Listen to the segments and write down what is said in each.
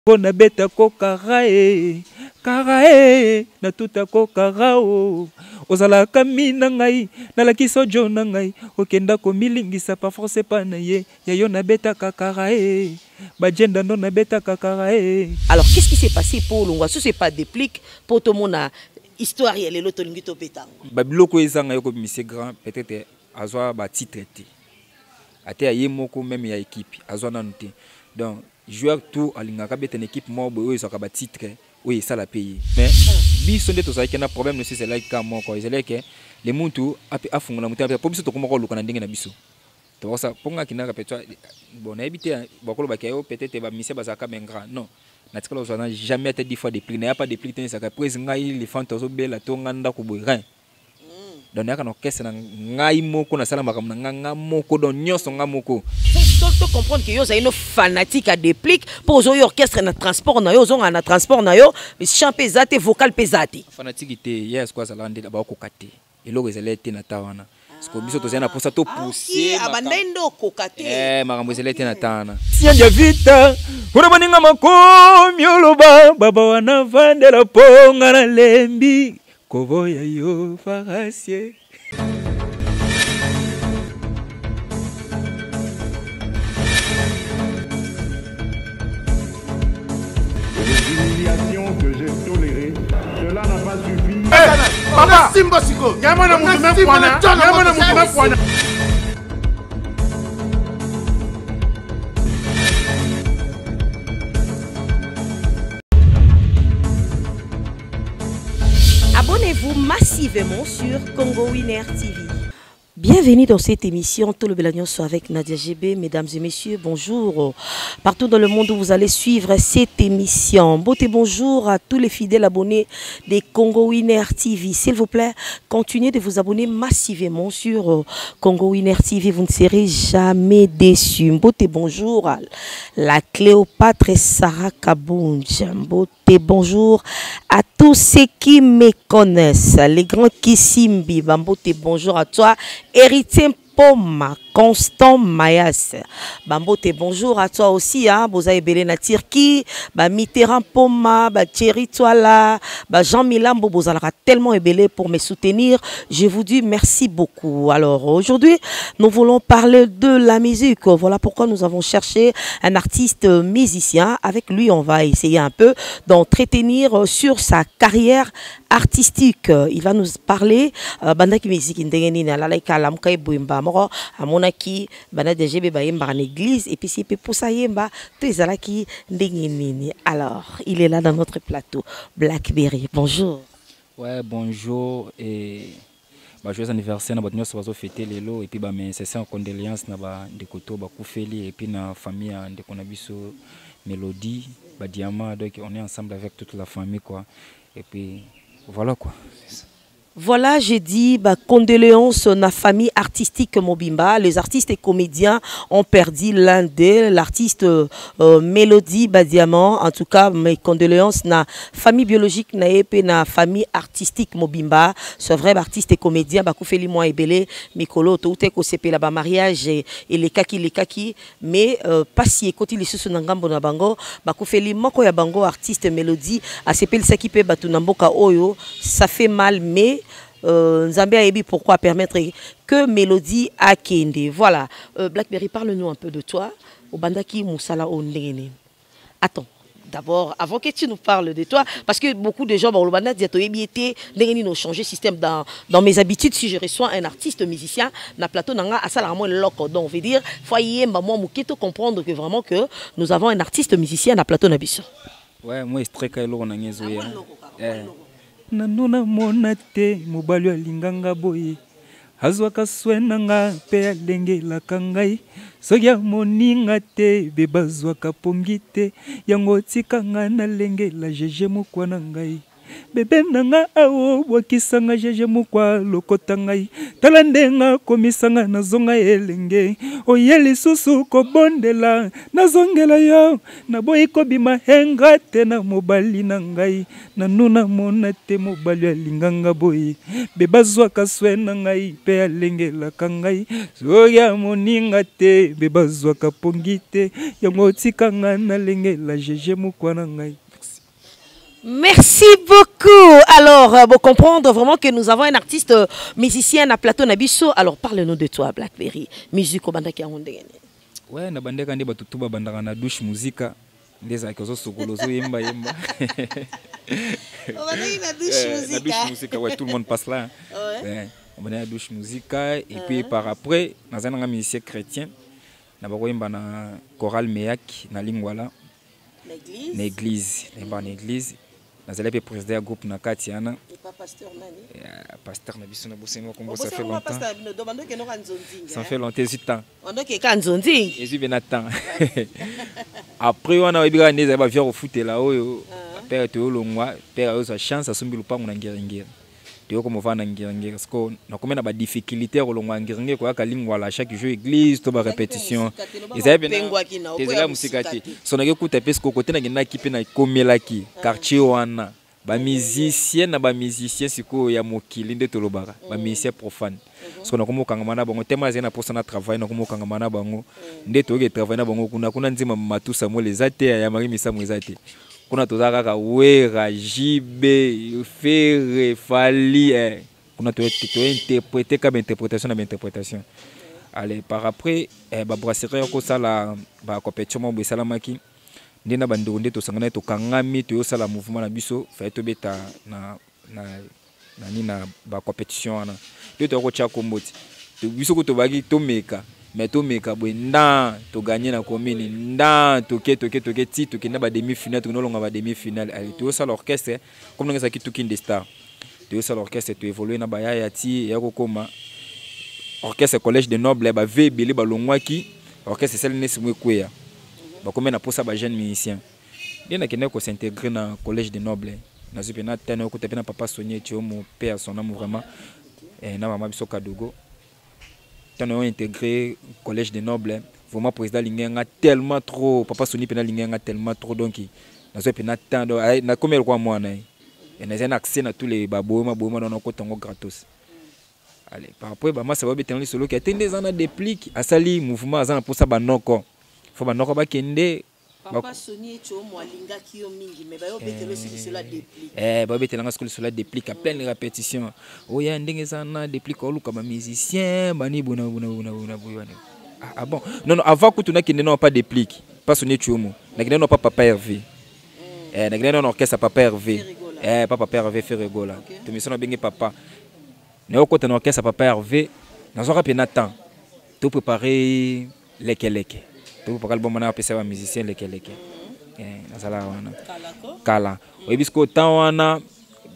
Bona beta ko karae, karae, na tuta ko karao. Ozala kami na ngai, na la kisojo na ngai. Okenda ko milingisa pa force pa na ye. Ya yo na beta kakarae, bajenda no na beta kakarae. Alors qu'est-ce qui s'est passé pour Lungwa? Ce c'est pas déplique pour tout le monde histoire et les loto lingito pétang. Babiloko ezanga yoko monsieur grand peut-être azwa ba titre té. Ate aye moko même ya équipe, azwa nanu té. Donc joueur tout alingaka beta une équipe mo boyo ezaka ba titre, oui ça la payer. Mais biso nde tozaki na problème ne c'est là ka moko, ezali que les muntu afunga na mutu po biso to komoko luka na ndenge na biso. To ça ponga kinaka peut-être bon na habité bakolo bakayo peut-être ba mission bazaka bengra. Non. Natikala ozana jamais été 10 fois de prix, n'a pas de prix tenir ça ka prise ngai les fantos bela to nganda ko boirin. Donc yaka no kese na ngai moko na sala makamna nganga moko don nyonso ngamoko. Faut comprendre que yo za une fanatique à déplique pour zo orchestre na transport na yo zo na transport na yo chant pesate vocal pesate. Fanatique té yes quoi ça lande ba ko kate. Eloko ezele té na tawana. Parce que biso tozana pour ça to pousser abandendo kokate. Makambo ezele té na tawana. Sianja vita, ura baninga makomi oloba baba wana vandela ponga na lembi. Kovoya yo farasie. Que j'ai toléré, cela n'a pas suffi. Papa Simba Siko, Yamana Moumena Kwana. Abonnez-vous massivement sur Congo Winner TV. Bienvenue dans cette émission, tout le Bélagnon soit avec Nadia GB. Mesdames et messieurs, bonjour. Partout dans le monde où vous allez suivre cette émission. Beauté bonjour à tous les fidèles abonnés des Congo Winner TV. S'il vous plaît, continuez de vous abonner massivement sur Congo Winner TV. Vous ne serez jamais déçus. Beauté bonjour à la Cléopâtre Sarah Kabounj. Beauté bonjour à tous ceux qui me connaissent. Les grands Kissimbi. Beauté bonjour à toi. Héritier Poma, Constant Mayas. Bambote, bonjour à toi aussi, hein. Boza Ebele na Tirki, Mitterrand Poma, Thierry Toala, Jean Milambo, Bozalara tellement Ebele pour me soutenir. Je vous dis merci beaucoup. Alors aujourd'hui, nous voulons parler de la musique. Voilà pourquoi nous avons cherché un artiste musicien. Avec lui, on va essayer un peu d'entretenir sur sa carrière artistique. Il va nous parler bandaki musique ndengeni na lalaika lamkai buimba moko amonaki bana DGB ba yemba en église et puis c'est pour ça yemba to ezalaki ndengeni. Alors, il est là dans notre plateau. Blackberry. Bonjour. Ouais, bonjour et joyeux anniversaire na batnyo so fêter lelo et puis mes sincères condoléances na ba ndekoto ba kufeli et puis na famille ndeko na biso Mélodie ba Diamant, donc on est ensemble avec toute la famille quoi. Et puis voilà quoi. Voilà, j'ai dit condoléances à la famille artistique Mobimba. Les artistes et comédiens ont perdu l'un d'eux, l'artiste Mélodie Badiamant. En tout cas, mes condoléances na famille biologique na et na famille artistique Mobimba. C'est vrai, artiste et comédien, Bakoufeli moi ebele, Mikolo, tout est ko sepe là-bas mariage et les kaki, mais pas si écoute les sous nangambo na bango, Bakoufeli moko ya bango artiste Mélodie, a sepe le sakipe batunamboka oyo, ça fait mal, mais Nzambe a ébi pourquoi permettre que Mélodie a kende. Voilà. Blackberry, parle-nous un peu de toi. Obandaki Moussala Ondengene. Attends. D'abord, avant que tu nous parles de toi, parce que beaucoup de gens, ont changé système dans mes habitudes. Si je reçois un artiste musicien, na plateau nanga asalaramon loko. Donc, on veut dire, foyer maman mouketo comprendre que vraiment que nous avons un artiste musicien na plateau nabiso. Ouais, moi c'est très kailo na ngezoya. Nanuna monate mobali alinganga boye azwaka swenanga pe alenge la kangai soya moninga te bebazwaka pongite yango tikanga na lenge la jeje mukwana ngai bebe nanga awo bwakisanga jeje mukwa lokota ngai tala ndenga komisanga nazonga elenge oyeli susu kobondela nazongela yo naboyi kobima henga te na mobali na ngai nanuna mona te mobali alinganga boye bebazwaka swe na ngai pe alengelaka ngai soya moninga te bebazwaka pongi te yango tikanga nalengela jeje mukwa na ngai. Merci beaucoup. Alors, pour comprendre vraiment que nous avons un artiste musicien à plateau Nabiso. Alors, parle-nous de toi, Blackberry. Musique au bandaki ondengene. Ouais, na bandeka ndi batutuba bandaka na douche musica. Ndeza kozo sokolozo yemba yemba. On va dire la douche musica. La douche musica, ouais, tout le monde passe là. Ouais. On va dire la douche musica et puis par après, dans un musicien chrétien, na bako yemba na chorale Meyak na Lingwala. L'église. L'église. Nous allons présider un groupe na Katiana. Et pas pasteur nani? Pasteur na biso na bosengo kombo ça fait longtemps. Ça fait longtemps temps. On doit que kanzonzi. Jésus benatan. Après on a bien né va venir au foot là haut. Père te olongwa, père a sa chance à sombi lupango na ngeringira. Teo comme va na ngeringira parce que na comme na ba difficulté olongwa ngeringira kwa kalingwa la chaque jour église to ba répétition. Ils avaient bien. Tezela musikati. Sonake kuta parce que côté na ngina kipe na komelaki quartier wana. Ba musicien na ba musicien siko ya mokili nde tolobaka. Ba musicien profane. Parce que na komokanga mana bango tema zena pour ça travail na komokanga mana bango. Nde to ke travail na bango kuna nzima matusa mo les ate ya mari misa mo ezate. Kuna tozaka ka wera jibe faire fali kuna to interpréter comme interprétation na interprétation. Allez par après ba brasserie ko sala ba compétition mo besalamaki ndina bando nde to sangana to kangami to sala mouvement na biso fa to beta na nina ba compétition ana to ko cha komboti to biso ko to bagi to meka mais to meka bwenda to gagner na commune nda to ke ti to kenda ba demi-finale to no longa ba demi-finale ali to sala orchestre comme ngeza ki to kin des stars to sala orchestre to évoluer na ba ya ti ya ko koma orchestre collège de noble ba vebele ba longwaki orchestre celle nesi mwekweya ba comme na posa ba jeune musicien bien akene ko s'intégrer na collège de noble na zupena tano ko tapena papa Sonia ti mo père son amour vraiment na maman biso Kadogo tano intégré collège de noble vraiment président lingenga tellement trop papa Sonia pena lingenga tellement trop donc na zupena tano na comme quoi moi na et na un accès na tous les baboma dans ko tango gratos. Allez par après ba massa ba betenli solo qui atteint des ans déplique à sali mouvement azana pour ça ba noko faut ba noko ba kende papa Sonia cho mo linga ki yo mingi mais ba yo betelo cela déplique ba betelanga cela déplique à plein de répétitions oya ndenge sana déplique oluka ba musicien bani bona ah bon non avant que tu na kende non pas déplique pas Sonia cho mo na kende non pas papa Hervé na kende non orchestre papa Hervé papa Hervé fait rigola tu me sens bien papa na ko tena orchestre papa Hervé na zo rapena temps tout préparer lekeleke tout préparer le bon mana apesa ba musicien lekeleke na sala wana kala obisko temps wana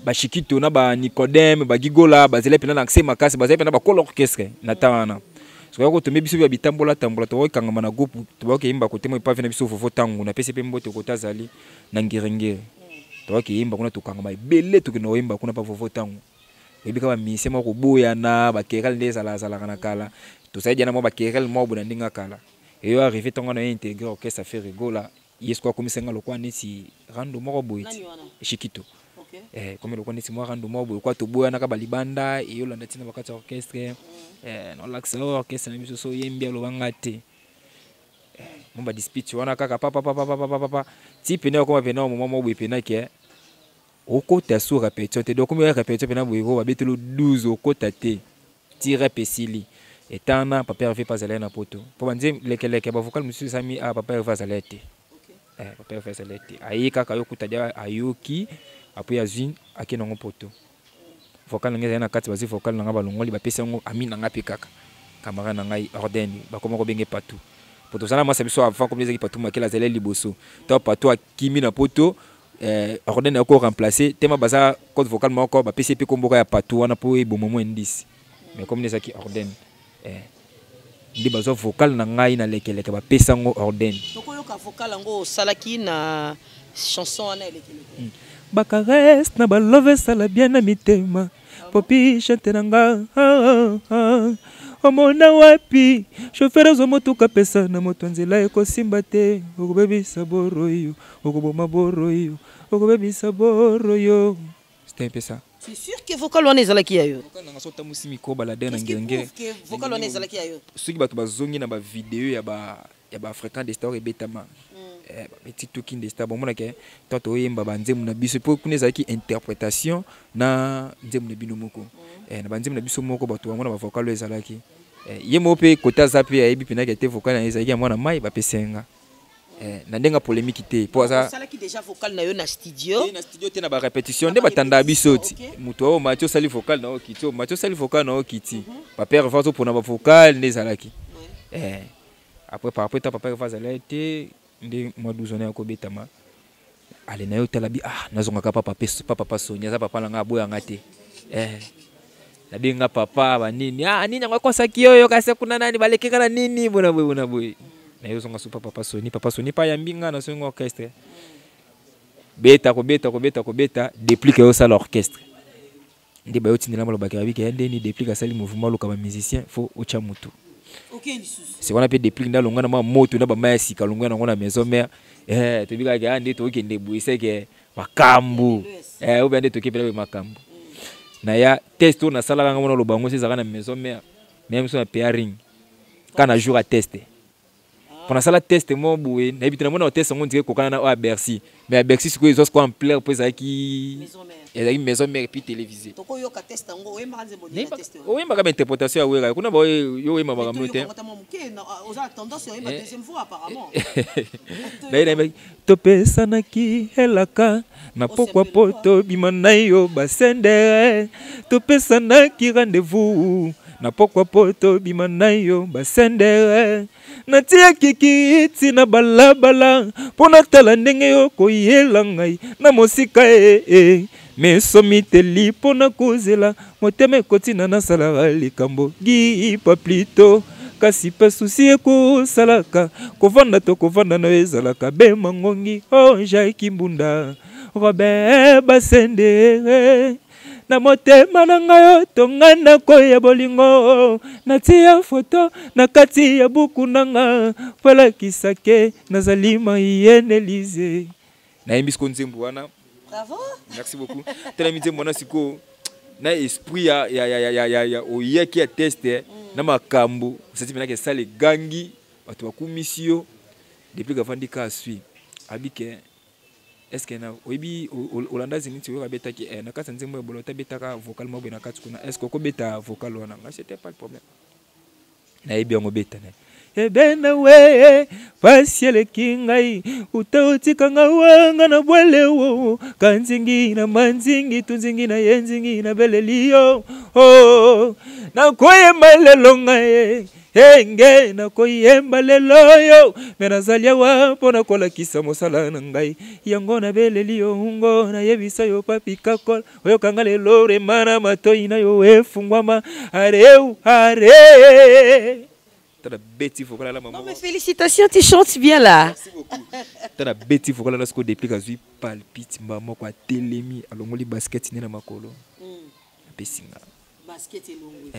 ba shikito na ba Nicodème ba gigola ba zele pena na accès makasi ba zele pena ba kol orchestre na temps wana so ko to mebiso ya bitambola tambola to kanga na groupe to ba ke imba ko temo pa vena biso fofo tangu na PCP mbote ko tazali na ngirengere to ke imba kuna to kanga ba bele to ke no imba kuna pa fofo tangu ebika ba mise moko boya na ba kerel ndeza la kana kala to sai jana mo ba kerel mo bu ndinga kala et yo arrivé tonga na intégrer orchestre fait rigola yesko komisenga lokwa nisi rando moko boyi shikito comme lokwa nisi mo rando moko boyi kwa to boya na ka balibanda et yo landa tina bakati orchestre no l'accès orchestre na biso so yembia lo bangate mo ba dispute wana kaka papa ti pena ko pena mo mo boyi pena ke okota sur répétition te donc comme répétition pena boyego babetelo 12 okota te ti repesili etana papa Hervé pas aller na poto pour banze lekeleke ba vocal monsieur Sami a papa Hervé aller te papa Hervé aller te ayi kaka yokuta dia ayoki après azine akena ngo poto vocal ngeza na kati bazi vocal nga balongoli ba pesa ngo amina nga pe kaka camara na ngai ordeni ba komo ko benge patou poto sana ma sabiso avant comme les équipes patou makela zele liboso to patou akimi na poto ordenne encore remplacer tema baza code vocal moko ba PCP komboka ya patou wana po e bomomo indice mais comme les aki ordenne ndi bazo vocal na ngai na lekeleke ba pesango ordenne to ko yoka vocal ngo salaki na chanson na lekeleke Bakares na balove sala bien na mitema. Popi chante nanga. Omona wapi. Chauffeur zo motuka pesa na moto nzela ekosimba te. Okobebisa boro yo. Okoboma boro yo. Okobebisa boro yo. C'était un peu ça. C'est sûr que vocal on est à la kiayo. Vocal na sota musimi ko balade na ngenge. Vocal on est à la kiayo. Ceux qui bato bazongi na ba vidéo ya ba fréquent des stars et betama. Petit token des stars bon mona ke toto yemba banzemu na biso pour kuneza ki interprétation na nzemu na bino moko. Na banzemu na biso moko bato mona ba vocal ezalaki. Yemo pe kota zape ya ebi pina ke te vocal na ezalaki ya mwana mai ba pesenga. Na ndenga polémique te pour ça ça qui déjà vocal na yo na studio te na ba répétition nde batanda bisoti muto o Mathieu sali vocal na o kiti Mathieu sali vocal na o kiti papa refazo pour na ba vocal ne zalaki après ta papa refazo la été nde moi 12 ans ko betama ale na yo tala bi nazonga ka papa Sonia za papa langa boya ngate na binga papa ba nini nini ngwa kosa kiyoyo kase kuna nani balekeka na nini bona boy na yo zonga super papa Sony pa yambinga na songo orchestre beta déplique yo ça l'orchestre ndi ba yo tindela malo bakira biki yande ni déplique ça le mouvement lo kama musicien faut ocha mutu c'est on appelle déplique na longa na moto na ba maisi ka longa na ngona maison mère to bika ga yande to kende buise ke makambu ou bien to kepela makambu na ya testo na sala nga ngona lo bango c'est za na maison mère même so na pairing kana jour à tester. Pendant ça la test mon boué na bitu na mona test on dirait kokana na à Bercy mais à Bercy c'est quoi ils osent quoi en plaire pour ça qui maison mère puis télévisée to ko yo ka test ngo we makanze boni test o we maka interprétation ya wera kuna ba yo we mama muté aux tendance yo deuxième fois apparemment na to pesa na ki helaka na pokwa poto bimanayo basende to pesa na ki rendez-vous na pokwa poto bimanayo basende natia kiki na balabala pona tala ndenge yo koyela ngai na mosika me somiteli pona kozela moteme kotina na sala likambo gi paplito kasi pa susi ekosalaka kovanda to kovanda na ezalaka be mangongi Jacques Mbunda Robert Basende na motema na ngayo tongana koya bolingo natia photo na kati ya buku nanga pala kisake nazalima yene Elise na imbisko nzembo wana bravo merci beaucoup tena nzembo wana siko na esprit ya oyeki ya teste na makambo sati mina ke sale gangi watu wakumisio depuis gavandi ka sui abike est-ce que na obi Olanda ziniti yo kabeta ki na kasa nzembo bolota betaka vocal mo bena katu kuna est-ce ko beta vocal wana c'était pas le problème na ebi ngo beta na ebena we pasiele kingai utautika ngawanga na bwelewo kanzingi na manzingi tunzingi na yenzingi na belelio na koyemba lelo ngai enge na koyemba lelo yo menazalia wa pona kola kisa mosala na ngai yango na belelio ngo na yebisa yo papi kakol oyo kanga lelo remana matoi na yo efungwama are t'as bêti faut la maman. Non mais félicitations, tu chantes bien là. Merci beaucoup. T'as bêti faut la ce déplique azui palpite maman quoi telemi alongoli basket ni na makolo. Pesinga. Basket elongoli.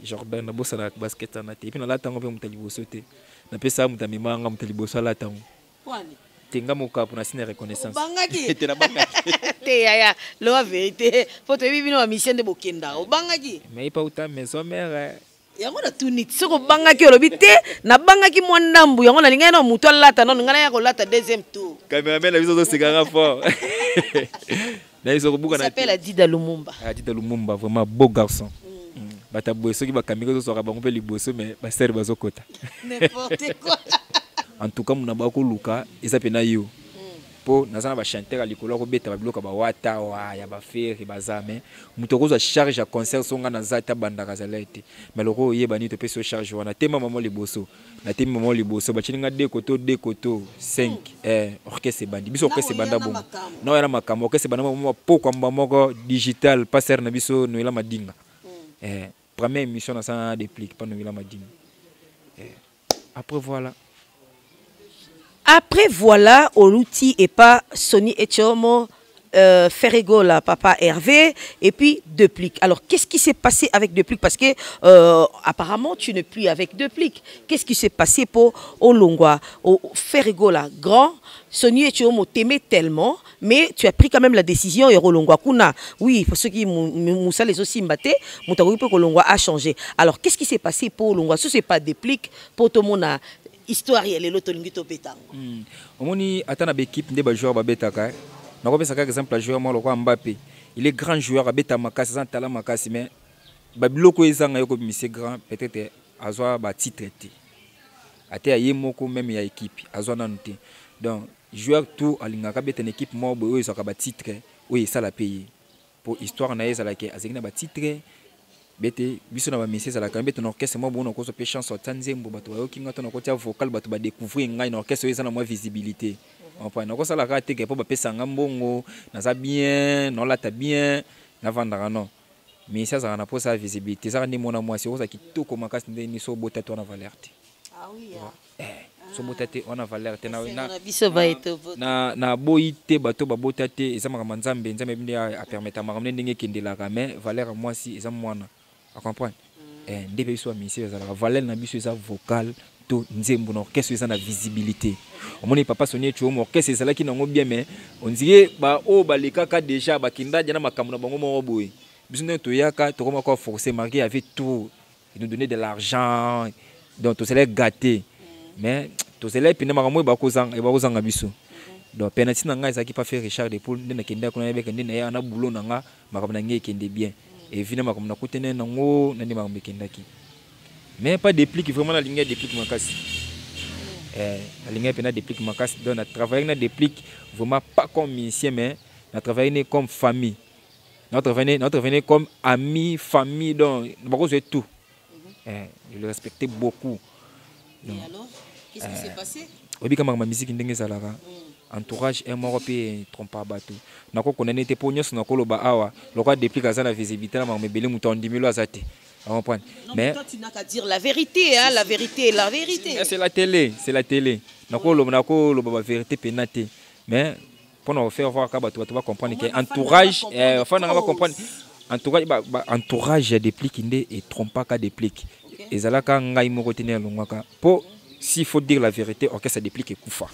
Jordan na bossa na basket na te puis na la tango pe mutali bosote. Na pesa mutamima nga mutali bossa la tango. Kwani? Tenga moka pour na sine reconnaissance. Bangaki. Te na bangaki. Te ya lo vérité. Faut te vivre no mission de Bokenda. O bangaki. Mais pas autant maison mère. Yango na tunit soko bangaki olobi te na bangaki mwandambu yango na linga na mutu alata non ngana ya ko lata deuxième tour cameraman na biso zo segara fort na iso buka na s'appelle Dida Lumumba Dida Lumumba vraiment beau garçon bata boy soki ba caméra zo sora bango pe liboso mais ba ser bazo kota n'importe quoi en tout cas muna ba ko luka eza pena yo po nazana ba chanter à likolo ko beta ba biloko ba wata wa ya ba faire bazame muto ko zo charge à concert songa na zata banda kazalete mais loko yeba ni to pe so charge wana tema maman liboso na tema maman liboso ba chininga de koto 5 orchestre bandi biso orchestre banda bomo na yana makamo orchestre banda bomo po kwa mbamoko digital passer na biso no ila madinga première émission na ça déplique pas no ila madinga après voilà. Après voilà, Oluti et pas Sony et Chomo Ferrego, là, papa Hervé, et puis Deplique. Alors, qu'est-ce qui s'est passé avec Deplique? Parce que, apparemment, tu n'es plus avec Deplique. Qu'est-ce qui s'est passé pour Olongwa? Ferrego, là, grand, Sony et Chiomo t'aimaient tellement, mais tu as pris quand même la décision, et Olongwa Kuna. Oui, pour ceux qui Moussa les aussi mbatté, Moutaoui pour Olongwa a changé. Alors, qu'est-ce qui s'est passé pour Olongwa? Ce n'est pas Deplique, pour tout le monde, histoire, il y a l'autre lingito pétang. On attend une équipe de joueurs babetaka. Par exemple, le joueur Mbappé, il est grand joueur, il est makasi, il talent makasi, mais babiloko ezanga yoko monsieur grand peut-être azwa ba titre té. Ate ayemoko même ya équipe, azwa nanute. Donc joueur tout alingaka beta une équipe mo boyo ezaka ba titre, oui ça la payer. Pour histoire na ezala ke azengina ba titre bete biso na ba monsieur ezala ka beta na orchestre mo bono ko so pe chance tanzembo bato yo kinga to na ko tia vocal bato ba découvrir ngai na orchestre ezana mo visibilité. Enfin, on a la carte qui est pour passer en bongo, n'a bien, non là t'as bien, n'a vendra non. Mais ça n'a pas sa visibilité. Ça n'est mon amour, c'est ça qui tout comme casse ni so botate on a valeur. Ah oui. So botate on a valeur. Na boité bateau ba botate, et ça m'a manzambe, nzambe bien à permettre à m'amener n'ingue qui la mais valeur moi si, et ça moi na. À comprendre. Ndebe so monsieur ça la valeur na biso ça vocal. Nzembo na orchestre ça na visibilité. Omoni papa Sony tu mo orchestre ça là qui nango bien mais on dirait ba o ba lekaka déjà ba kinda jana makamuna bango mo boye. Biso ne to yaka to comment forcer marquer avec tout. Il nous donnait de l'argent donc to se les gâter. Mais to se les pina makamwe ba kozanga e ba kozanga biso. Donc penalty na ngai ça qui pas fait Richard de Paul ndena kinda ko na beka ndena ya na boulot na nga makamuna ngai kende bien. Et finalement makamuna kutene nango nani makambe kendaki. Mais pas déplique vraiment la ligne déplique makasi. La ligne pena déplique makasi donc on travaille na déplique vraiment pas comme musicien mais on travaille comme famille. On travaille comme amis, famille donc beaucoup c'est tout. Je le respectais beaucoup. Et alors qu'est-ce qui s'est passé? Obi kama ma musique ndenge zalaka. Entourage est mort pe trompa bateau. Nako connaît te pognos na koloba awa, lokwa déplique za na visibilité na mabele mutondimilo azate. Non, mais toi tu n'as qu'à dire la vérité, hein, la vérité, la vérité. C'est la télé, c'est la télé. Nako la vérité pénate. Mais pour nous faire voir que tu vas comprendre que entourage, enfin on va comprendre entourage déplique et trompe pas déplique. Et ça quand ngai mo retenir longaka. Pour s'il faut dire la vérité, orchestre déplique et koufa.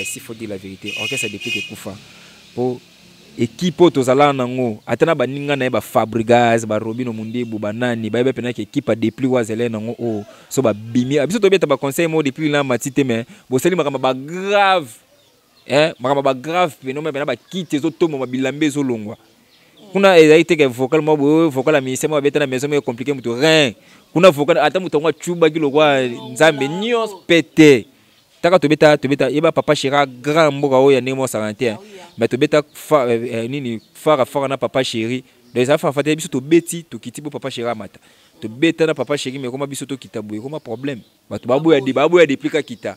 S'il faut dire la vérité, orchestre déplique et koufa. Pour équipe tozala nango atana baninga na ba Fabregas ba Robino Mundebo banani ba pena ke équipe a dépli wazele nango o so ba bimi biso to beta ba conseil mo depuis na matite mais bo seli makama ba grave makama ba grave peno me bena ba kite zo tomo mabilambe zo longwa kuna ezalité que vocal mo bo vocal a ministère mo beta na maison mais compliqué muto rien kuna vocal ata muto ngwa chuba ki lokwa nzambe nyos pété taka to beta yeba papa Chira grand mboka o ya nemo 41 mais to beta nini fara na papa chéri les affaires faté biso to beti to kiti bo papa Chira mata to beta na papa chéri mais comment biso to kitabu comment problème bato babu ya déplica kita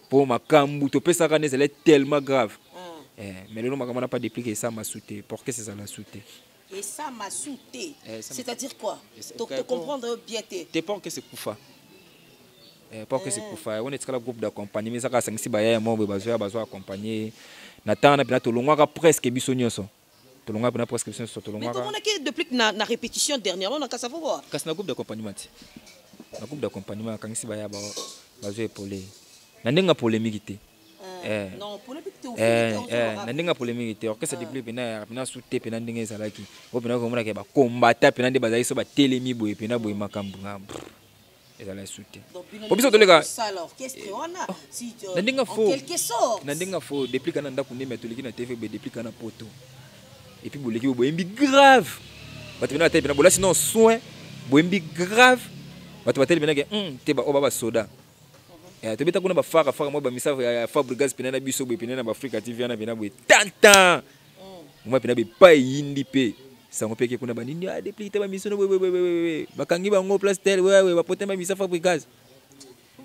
pour makambu to pesa kana c'est tellement grave mais le nom makamana pas dépliquer ça m'a sauté pour que c'est ça la sauté et ça m'a sauté c'est-à-dire quoi donc te comprendre bien t'es pas que c'est koufa parce que c'est pour faire on est là groupe d'accompagnement mais ça ka sangisi ba ya mo besoin accompagner natana pina to longwa presque biso nyonso to longwa pina presque biso nyonso to longwa mais comment que depuis na répétition dernièrement on a ça faut voir parce na groupe d'accompagnement kangisi ba ya ba besoin épauler na ndenga polémique té non polémique té na ndenga polémique té orchestre depuis pina souté pina ndenga ezalaki o pina ko mona ke ba combattre pina nde bazali so ba telemi boye pina boye makambu et dans la soute. Pour biso to les gars. Ça l'orchestre on a si en quelque sorte. Nandinga fo depuis kana ndako ndeme to leki na TV be depuis kana poto. Et puis boleki boyembi grave. Bato bina tête bina bola sinon soin boyembi grave. Bato bateli bina ke te ba oba ba soda. Et to beta kuna ba fara mo ba misa Fabregas pina na biso be pina na ba Africa TV na bina boy tanta. Moi pina be pa yindi pe. Ça on peut que kuna banini a dépliqué ba mission bakangi bango place tel ba pote ba misa Fabregas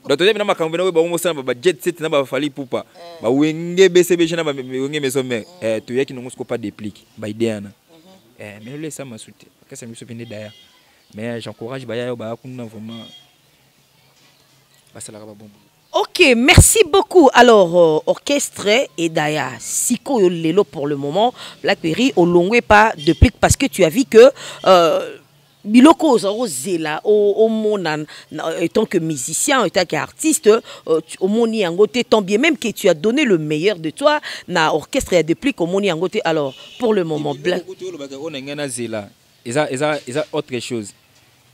donc to bina makambo na ba mo samba ba jet set na ba fali pupa ba wenge BCB na ba wenge maison mère to yaki non ko pas dépliqué ba idéana mais le ça m'a soutenu que ça me soutient d'ailleurs mais j'encourage ba ya ba kuna vraiment ba sala ba bon Ok, merci beaucoup. Alors, orchestre et Daya, Siko Lelo pour le moment, Blackberry, au Longwe pas de plique parce que tu as vu que Biloko Zela, au Monan, étant que musicien, étant qu'artiste, au Moni Angote, tant bien même que tu as donné le meilleur de toi, na orchestre et de plique au Moni Angote. Alors, pour le moment, Black. Ils autre chose.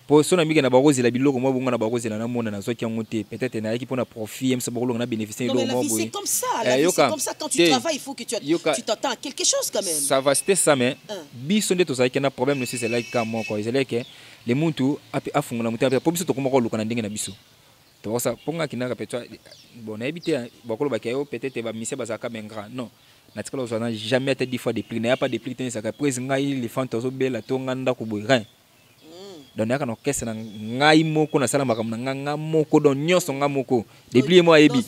Pour son ami qui n'a pas osé la biloko, moi, on n'a pas osé la namona, na zoki angote. Peut-être n'a qui pour na profit, même si on a bénéficié de l'eau. Non, mais la vie c'est comme ça. La vie c'est comme ça. Quand tu travailles, il faut que tu t'attends à quelque chose quand même. Ça va c'était ça, mais bisonde tout ça qui a un problème aussi c'est là comme moi quoi. C'est là que les muntu a fond la montagne. Pour biso to comment le canadien na biso. Tu vois ça. Pour nga qui n'a répété bon habité beaucoup ba kayo peut-être ba mise bazaka bengra. Non. Na tikala ozana jamais été 10 fois de prix. N'a pas de prix tenir ça ka prise ngai les fantozo bela to nganda ko boirin. Donc on orchestre na ngai moko na sala makamna nganga moko don nyonso nga moko depuis moi ebi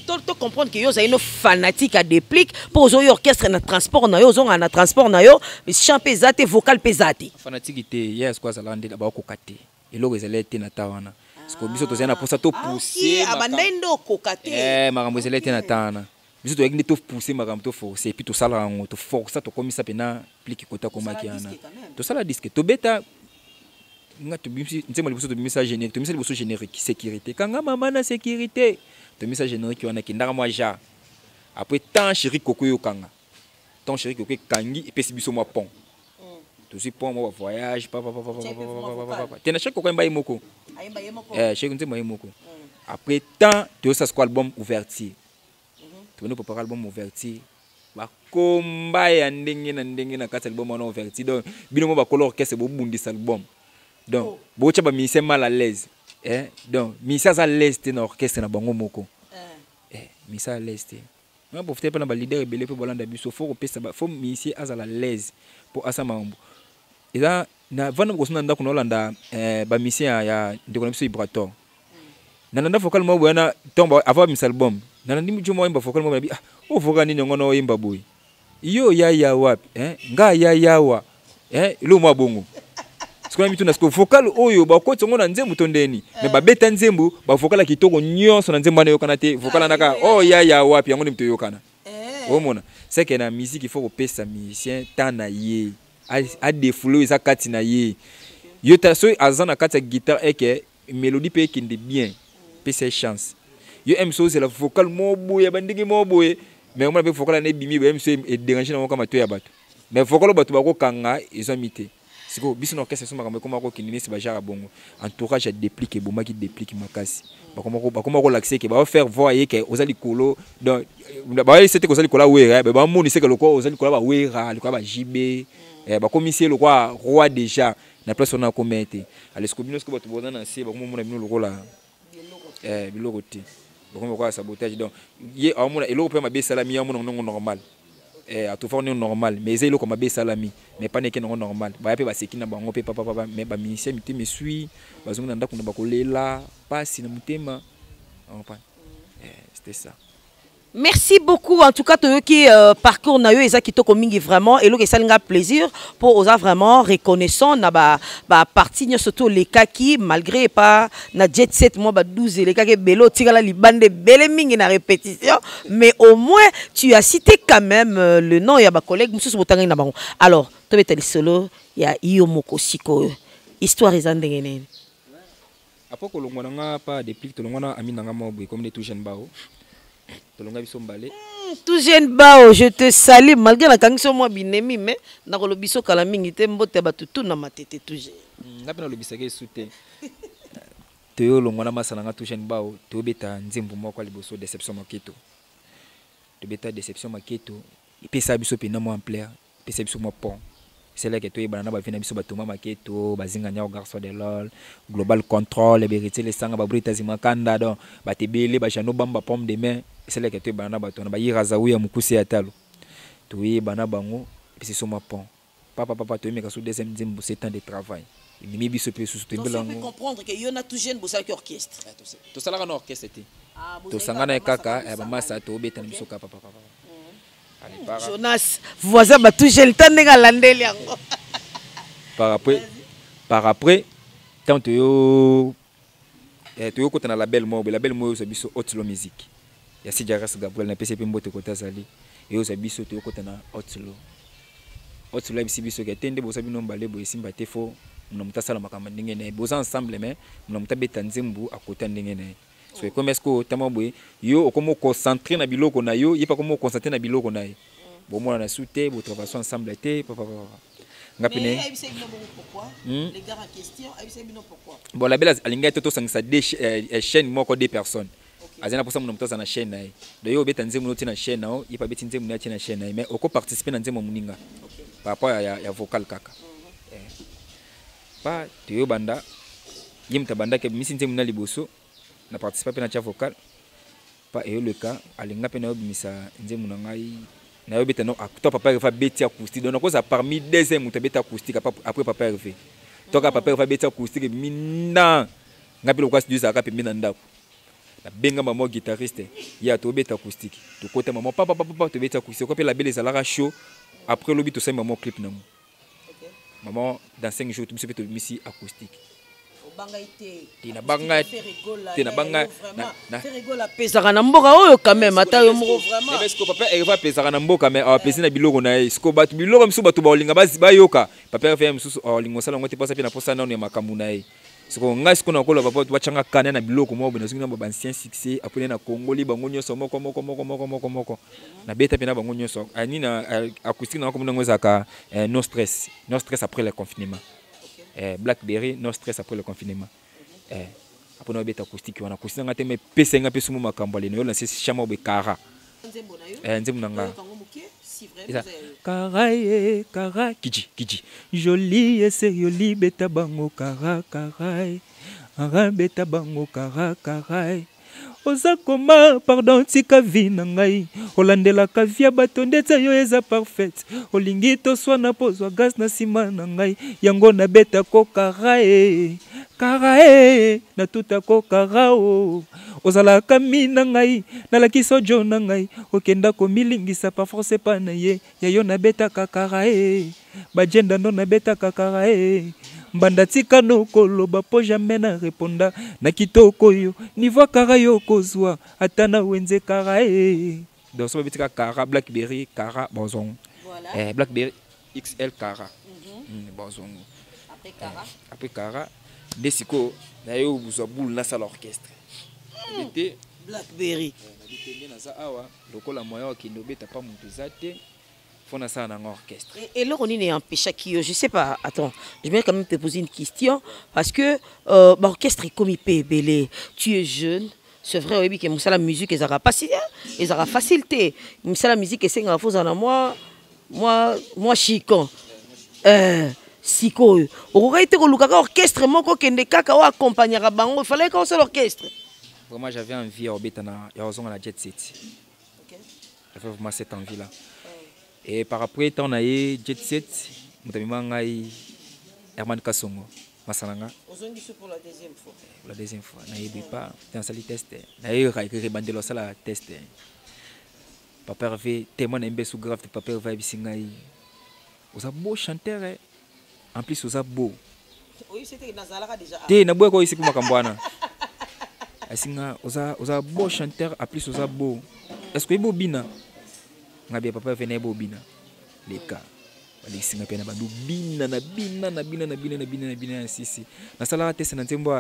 donc to comprendre que yo za une fanatique à déplique pour zo orchestre na transport na yo zo na transport na yo chant pesate vocal pesate fanatique te yes quoi ça lande ba ko kate eloko ezele te na tawana parce que biso to zena pour ça to pousser abandendo ko kate makambo ezele te na tawana biso to yaki to pousser makambo to forcer puis to sala ngo to forcer to komisa pena plique kota komaki ana to sala disque to beta nga to bimsi nzema liboso to bimisa générique to bimisa liboso générique sécurité kanga mama na sécurité to bimisa générique wana kindaka moi ja après tant chéri koko yo kanga tant chéri koko kangi et puis biso moi pont to si pont moi voyage papa tena chaque koko mbaye moko chéri nzema moko après tant to ça quoi album ouverture to ne préparer album ouverture ba komba ya ndenge na kati album na ouverture donc bino mo ba color orchestre bo bundisa album. Donc, bocha ba musicien mal à l'aise. Donc, musicien à l'aise dans l'orchestre na bango moko. Musicien à l'aise. On profiter pas na ba leader rebelle pour bolanda biso faut repesa ba faut musicien à l'aise pour asa mambo. Et là na vana ko sona ndako na Holanda ba musicien ya ndeko na biso Ibrator. Nanda vocal mo bwana tomba avant mis album. Nanda ndi mjumo imba vocal mo bi o vocal ni ngono imba boy. Yo ya wapi nga ya wa lo mo bongo. Sikona mitu na siko vocal oyo ba ko tsongo na nzembu tondeni me ba beta nzembu ba vocal kitoko nyonso na nzembu na yokana te vocal naka ya wapi yango ni mtu yokana omona c'est que na musique il faut repesa musicien tana ye a défouler eza kati na ye yo ta so azana kati guitare et que mélodie peut kinde bien pesa chance yo MSO c'est la vocal mo boye bandiki mo boye mais on avec vocal na bimi ba MSO et déranger na kama to ya bato mais vocal bato ba ko kanga ils ont mité. Siko biso na orchestre soma kama ko kinini se ba jara bongo entourage déplique boma qui déplique makasi ba koma ko l'accès que ba faire voir que ozali kolo donc ba c'était que ozali kola wera ba moni c'est que le quoi ozali kola ba wera le quoi ba jibé ba commissaire le quoi roi déjà na place on a commetté allez siko bino siko ba to bodana se ba mo na bino le kola biloko te ba koma ko sabotage donc ye amona eloko pe ma be salami amona non normal à tout faire normal mais c'est le comme ba salami mais pas n'est normal ba pe ba sekina bango pe papa mais ba ministère mité me suit bazonga ndako na bakolela pasi na mutema c'était ça. Merci beaucoup en tout cas toi qui parcours na yo eza kitoko mingi vraiment et lo que ça nga plaisir pour osa vraiment reconnaissant na ba partie surtout les kaki malgré pas na jet set moi ba 12 les kaki belo tigala libande bele mingi na répétition mais au moins tu as cité quand même le nom ya ba collègue mususu botanga na bango alors to betali solo ya iyo moko siko histoire ezandenge nene après ko longwana nga pas depuis to longwana amina nga mo comme des tout jeunes bao. Tout jeune bao, je te salue malgré la kangiso moi binemi mais na ko lobiso kala mingi te mbote ba tutu na matete tout jeune. Na pena lobisa ke soute. Teo longwana masana nga tout jeune bao, to beta nzembu moko liboso déception maketo. To beta déception maketo, ipesa biso pena mo ampleur, ipesa biso mo pont. C'est là que tu es banana ba vina biso ba toma maketo bazinga nya garçon de lol global control et vérité les sanga ba brita zima kanda donc ba tebele ba jano bamba pomme de main c'est là que tu es banana ba tona ba yiraza uya mukusi ya talo tu es banana bango et c'est sur ma pont papa tu es meka sous deuxième dimbo 7 ans de travail il mi biso pe sous tembela ngo comprendre que yo na tout jeune bosa ki orchestre to sala na orchestre te to sanga na kaka ba masa to beta na biso papa Jonas, voisin va toucher le temps de galandel yango. Par après, tant que tu côté na label mo ça biso Otilo musique ya si Jaras Gabriel na PCP mbote côté azali et ça biso tu côté na Otilo bisi biso ke tende bo sabi no mbale bo isimba te fo na mutasala makamba ndenge ne bo ensemble mais na mutabeta nzembu akota ndenge ne so comme est-ce que tama boy yo okomo concentrer na biloko na yo yipa komo concentrer na biloko na ye bo mona na soute bo travailler ensemble te papa ngapine pourquoi les gars en question pourquoi bon la belle alinga toto sangisa des chaînes moko des personnes azana pour ça mon mtoza na chaîne na ye do yo beta nzembu no tina chaîne na yipa beti nzembu na tina chaîne na mais oko participer na nzembu muninga par rapport à vocal kaka pas tu banda yimta banda ke misi nzembu na liboso na participer pe na cha vocal pas et le cas alinga pe na obimisa nzembu na ngai na yobeta no toi papa va beti acoustique donc ça parmi deuxième muta beta acoustique après papa reve toi papa va beti acoustique mina ngapi lo kwasi duza ka pe mina ndako na benga maman guitariste ya to beta acoustique to côté maman papa to beta acoustique ko pe la belle ezalaka show après l'obit to sai maman clip na maman dans 5 jours tu me peux misi acoustique tina banga na rigola pesaka na mboka oyo quand même ata yo moko vraiment est-ce que papa elle va pesaka na mboka mais pesi na biloko na ye sko bat biloko msu batu ba olinga ba yoka papa fait msu olingo sala ngote pasa pe na posa na no ya makambu na ye siko ngai siko na kola papa tu bachanga kana na biloko mo bino singa ba ancien succès après na Congoli bango nyoso moko na beta pe na bango nyoso ani na acoustique na komuna ngozaka no stress après le confinement Blackberry no stress après le confinement après no beta acoustique wana acoustique ngate me pesa nga pesu mo makambo le no la c'est chama be kara nzembo nanga kara kiji joli ese yoli beta bango kara beta bango kara oza koma pardon tika vi na ngai olandelaka via bato ndetse yo eza parfaite olingi toswana pozwa gas na sima na ngai yango na beta ko kara na tuta ko kara ozalaka mi na ngai nalakisa jo na ngai okenda komilingisa pa force pa na ye ya yo na beta kara bajenda no na beta kara mbanda tika no koloba po jamais na reponda na kitoko yo niveau kara yo kozwa atana wenze kara donc so bitika kara Blackberry kara bonzong voilà. Blackberry XL kara bonzong après kara desiko na yo buzwa boule na salle orchestre était Blackberry na za awa lokola moyo kindo beta pa muntu zate fona ça dans orchestre. Et là on est empêché qui je sais pas attends je vais quand même te poser une question parce que l'orchestre est comme il peut belé tu es jeune c'est vrai oui que la musique ils aura facilité la musique et c'est nga faut en moi chicon siko aurait été ko lukaka orchestre moko kende kaka o accompagner bango il fallait qu'on soit l'orchestre vraiment j'avais envie obetana ya ozonga na jet set OK j'avais vraiment cette envie là. Et par après, on a eu Jet Set, Herman Kassongo, Masalanga. Pour la deuxième fois. Pour la deuxième fois. On a eu pas, on a test. On a eu Rebandelo Sala test. Papa avait tellement aimé sous grave, papa avait singaï. Vous avez beau chanteur, en plus vous avez beau. Oui, c'était Nazala déjà. T'es na beau quoi ici pour Makambwana. Asinga, vous avez beau chanteur, en plus vous avez beau. Est-ce que vous avez beau bina? Ngabe papa venait bobina les cas les singa pena bandu bina sisi na sala tese na ntembo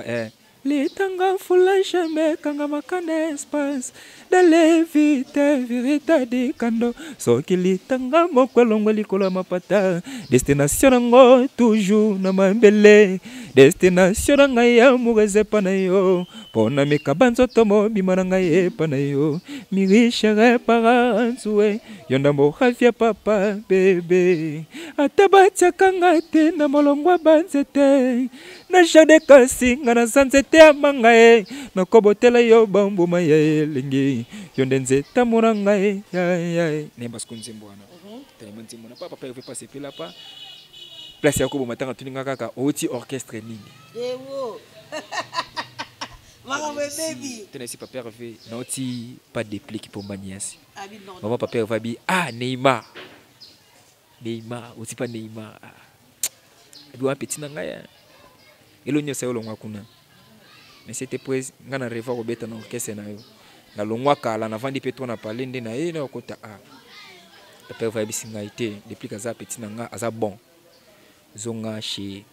les tanga fula jamais kanga makana espace dans les vite vérité de kando so kili tanga mokolongo likolo mapata destination ngo toujours na mambele destination nga ya mugeze panayo pona mekabanzo tomo bimaranga ye panayo mirisha parantsuwe yonda mohafia papa bebe atabatsa kanga te na molongwa banzete na jade kasi ngana sanzete amangae na kobotela yo bambuma ye lingi yonde nzeta muranga ye ne baskunzi mbwana tellement nzimona papa pa pas se pela pa place ya ko matanga tuninga kaka oti orchestre nini ewo mama baby tenesi papa reve noti pas de plique pour maniasi maman papa va bi Neymar aussi pas Neymar bi wa petit nanga ya elo nyosa yolo ngakuna mais c'était prise nga na revoir obeta na orchestre na yo na longwa kala na vandi pe to na parler nde na ye na kota a papa va bisinga été depuis kaza petit na nga aza bon zonga chez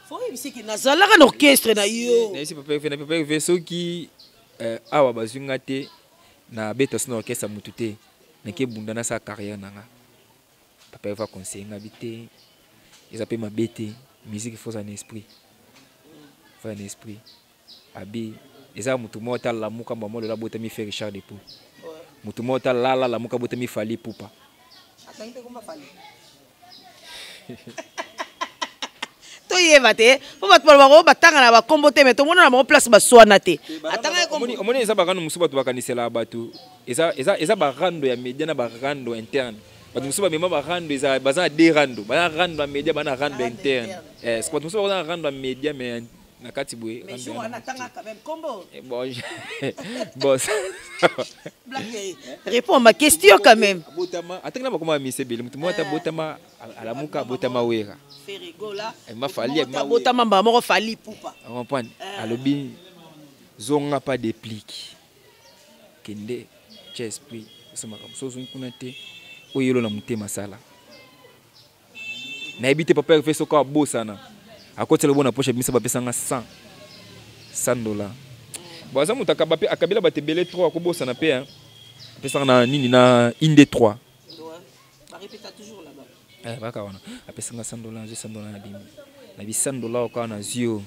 faut bisiki na zalaka na orchestre na yo na isi papa ve soki awa bazunga te na beta na orchestre mutute na ke bunda na sa carrière na nga papa va conseiller nga bité ils appellent ma bête musique il faut un esprit faut un esprit abi eza mutu mota la muka mbamo la bota mi fait Richard de Pou mutu mota la muka bota mi fali pupa atangite kuma fali to yeba te po bat ba batanga na ba kombo te mais to mona na mo place ba soana te atanga kombo omoni eza bakano musuba to bakanisela batu eza ba rando ya media na ba rando interne batu musuba mema ba rando eza baza de rando ba rando ya media bana rando interne c'est pas musuba na rando ya media mais na kati boye mais je wana tanga quand même kombo bon boss réponds à ma question quand même botama atanga ba koma misebele mutu mota botama alamuka botama wera ferigola ma fali ma botama ba moko fali pupa on comprend alobi zonga pas déplique kende esprit sama kam so kuna te oyelo na mutema sala na ebite papa fait soka bosana à côté le bon approche misa ba pesa nga $100 boza mutaka ba akabila ba tebele 3 ko bosana pe hein pesa na nini na inde 3 ba répéta toujours là-bas baka wana apesa nga $100 na bimi na bi $100 ko na zio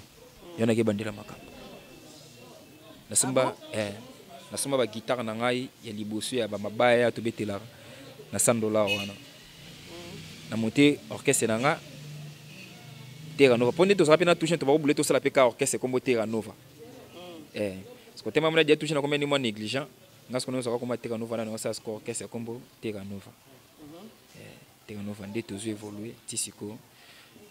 yona ke bandira makambo na somba ba guitare na ngai ya liboso ya ba mabaya to betela na $100 wana na monter orchestre na nga Terra Nova ponde to sapena touche to ba bouler to sala peka orchestre comme Terra Nova ce côté mamna dia touche na comme ni moi négligent ngas ko no saka comme Terra Nova na sa score orchestre comme Terra Nova Terra Nova ndé to évoluer tisiko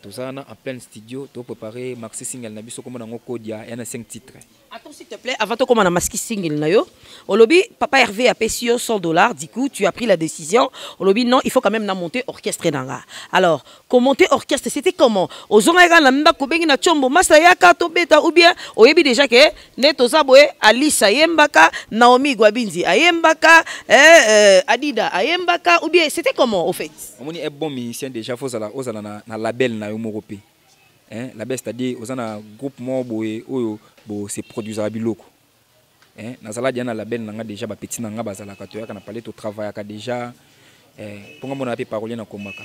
to ça en plein studio to préparer maxi single na biso comme na ngokodia ya na 5 titres. Attends s'il te plaît, avant de commencer à masquer single na yo, Olobi, papa Hervé a payé $100, du coup tu as pris la décision. Olobi non, il faut quand même na monter orchestre nanga. Alors, commenter orchestre, c'était comment? Ozonga na mba ko bengi na chombo masa yaka to beta ou bien oyebi déjà que neto zaboe Alisa yembaka, Naomi Gwabinzi ayembaka, Adida ayembaka ou bien c'était comment au fait? On est bon musicien déjà faut ozala na label na yo morope. Hein, label c'est-à-dire ozana groupe mo boye oyo bo c'est produisera biloko. Hein, nazala dia na label nanga déjà ba petit nanga bazala ka to yaka na parler to travail ka déjà ponga mona pe parolier na komaka.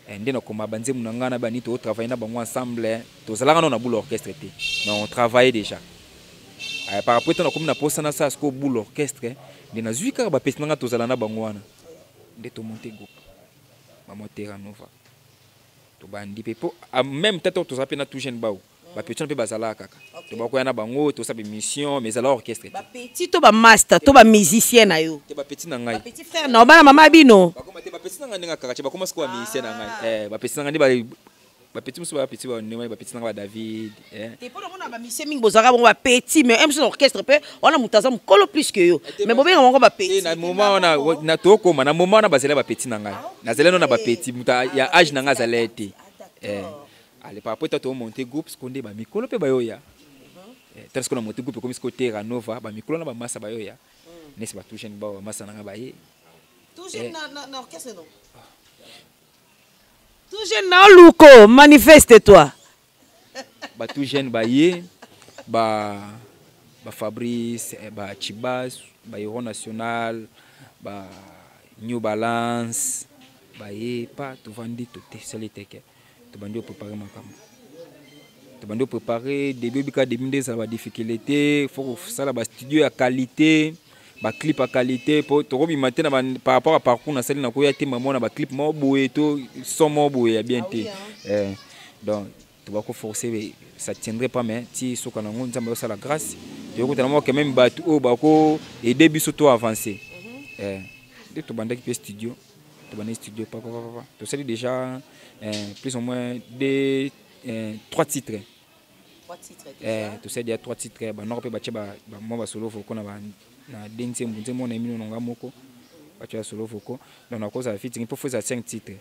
Ndé na koma banze munanga na bani to travailler na bango ensemble to zala na boule orchestre té. Mais on travaille déjà. Par rapport à comme na posa na sa sko boule orchestre, de na zuika ba petit nanga to zala na bango wana. Ndé to monter groupe. Ba Terra Nova. To bandi pe po même tête to zapena tout jeune bao. Ba petit pe bazala kaka. To ba ko yana bango to sa mission mais ala orchestre. Ba petit to ba master to ba musicien na yo. Te ba petit na ngai. Ba petit frère na ba mama bino. Ba ko te ba petit na ngai nga kaka ba ko masko musicien na ngai. Ba petit na ngai ba petit muso ba petit ba nema ba petit na ba David Te po na ba musicien mingi bozaka bon ba petit mais même son orchestre pe on a mutaza mukolo plus que yo. Mais bobenga ngo ba petit. Na moment na to ko na moment na bazela ba petit na ngai. Na zela no na ba petit muta ya âge na ngai zalete. Allez, par rapport à ton monter groupe, ce qu'on dit, bah, Mikolo pe bayoya. Tel qu'on a monté groupe comme ce côté Terra-Nova, bah, Mikolo na ba massa bayoya. N'est-ce pas tout jeune ba massa na baye. Tout jeune na orchestre non. Tout jeune na luko, manifeste-toi. Bah tout jeune baye, bah Fabrice, bah Chibas, bah Euro National, bah New Balance, baye pas tout vendre tout c'est tu vas préparer ma cam. Tu vas préparer début bika début ça va difficulté, faut ça la studio à qualité, ba clip à qualité pour te rebi matin par rapport à parcours na celle na ko ya te maman na ba clip mo boé to son mo boé bien té. Donc tu vas ko forcer ça tiendrait pas mais si so kana ngonza ba ça la grâce, tu ko tellement quand même ba tout ba ko et début surtout avancer. De tu bande qui studio, tu bande studio pas. Tu sais déjà plus ou moins des 3 titres. 3 titres. Tu sais, il y a 3 titres. Bah, non, moi, solo foko na na dense mbunze mona emino nonga moko. Bah, tu as solo foko. Donc, on a cause à featuring pour faire 5 titres.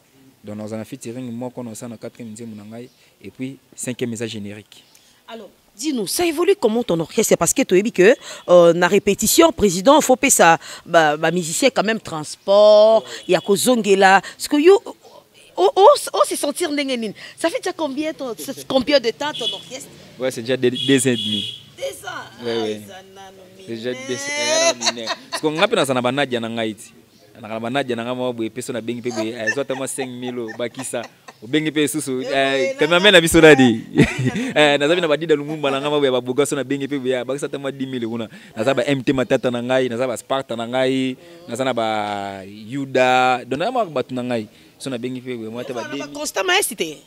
Donc, on a featuring moko na 4e nzembo na ngai et puis 5e message générique. Alors, Dis-nous, ça évolue comment ton orchestre? Parce que tu as dit que na répétition, président, il faut payer ça, musicien quand même transport, il y a Kozongela. Parce que se sentir n'engenine. Ça fait déjà combien de temps ton orchestre? Ouais, c'est déjà 2 ans et demi. 2 ans. Ouais. C'est déjà 2 ans. Parce qu'on a appelé ça na banadia na ngaiti. Na banadia na ngamo boye peso na bengi pe boye ezotama 5000 bakisa. Bengi pe susu kamera na biso dadi nazabi na badida lumumba na ngama ba boga so na bengi pe ya bakisa tama 10000 kuna nazaba MT matata na ngai nazaba Sparta na ngai nazana ba Yuda dona ma batu na ngai so na bengi pe mo ta ba de Constant Maestro te